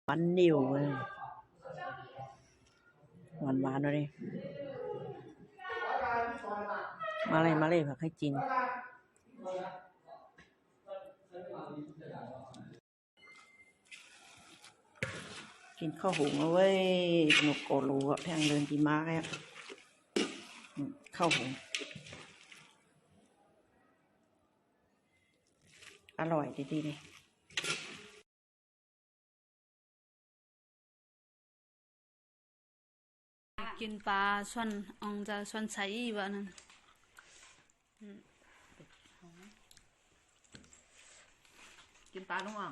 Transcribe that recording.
มันนิ่วเลยหวานหวานเลยมาเลยผักให้จีนกินข้าวหุงเอาไว้หนุกโกรูอะแพงเดินกี่ม้าแล้วข้าวหุงอร่อยดีเลยกินปลาช่อนองจะช่อนใช้วะนั่นกินปลาลุงอ่ะ